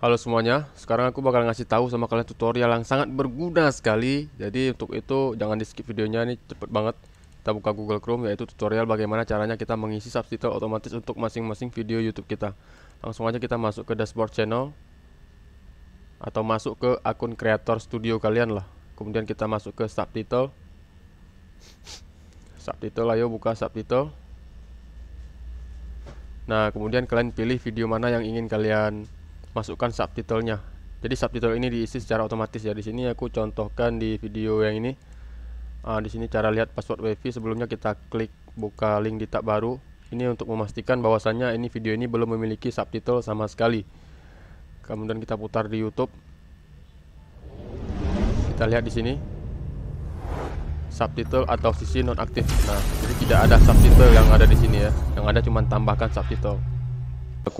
Halo semuanya, sekarang aku bakal ngasih tahu sama kalian tutorial yang sangat berguna sekali. Jadi untuk itu jangan di skip videonya, ini cepet banget. Kita buka Google Chrome, yaitu tutorial bagaimana caranya kita mengisi subtitle otomatis untuk masing-masing video YouTube kita. Langsung aja kita masuk ke dashboard channel atau masuk ke akun Creator Studio kalian lah. Kemudian kita masuk ke subtitle. Subtitle, ayo buka subtitle. Nah, kemudian kalian pilih video mana yang ingin kalian masukkan subtitlenya. Jadi subtitle ini diisi secara otomatis ya. Di sini aku contohkan di video yang ini. Di sini cara lihat password WiFi. Sebelumnya kita klik buka link di tab baru. Ini untuk memastikan bahwasannya ini video ini belum memiliki subtitle sama sekali. Kemudian kita putar di YouTube. Kita lihat di sini subtitle atau sisi nonaktif. Nah, jadi tidak ada subtitle yang ada di sini ya. Yang ada cuma tambahkan subtitle.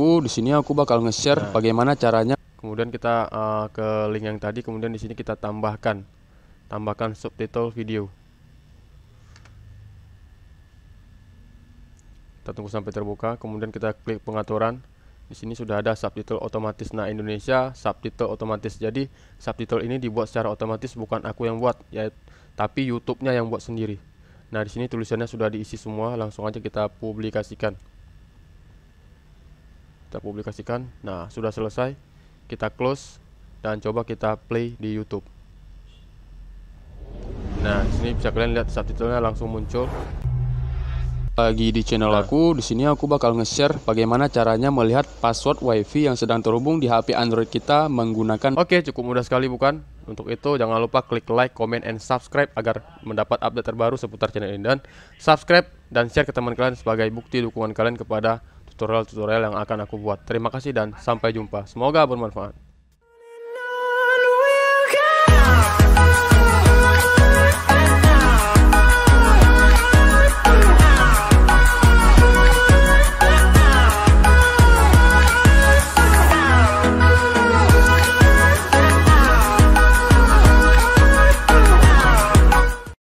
Di sini aku bakal nge-share bagaimana caranya. Kemudian kita ke link yang tadi, kemudian di sini kita tambahkan subtitle video. Kita tunggu sampai terbuka, kemudian kita klik pengaturan. Di sini sudah ada subtitle otomatis. Nah, Indonesia subtitle otomatis. Jadi subtitle ini dibuat secara otomatis, bukan aku yang buat, ya, tapi YouTube-nya yang buat sendiri. Nah, di sini tulisannya sudah diisi semua. Langsung aja kita publikasikan. Nah, sudah selesai. Kita close dan coba kita play di YouTube. Nah, di sini bisa kalian lihat subtitlenya langsung muncul. Lagi di channel aku, di sini aku bakal nge-share bagaimana caranya melihat password WiFi yang sedang terhubung di HP Android kita menggunakan. Oke, cukup mudah sekali bukan? Untuk itu jangan lupa klik like, comment, and subscribe agar mendapat update terbaru seputar channel ini, dan subscribe dan share ke teman kalian sebagai bukti dukungan kalian kepada tutorial-tutorial yang akan aku buat. Terima kasih dan sampai jumpa. Semoga bermanfaat.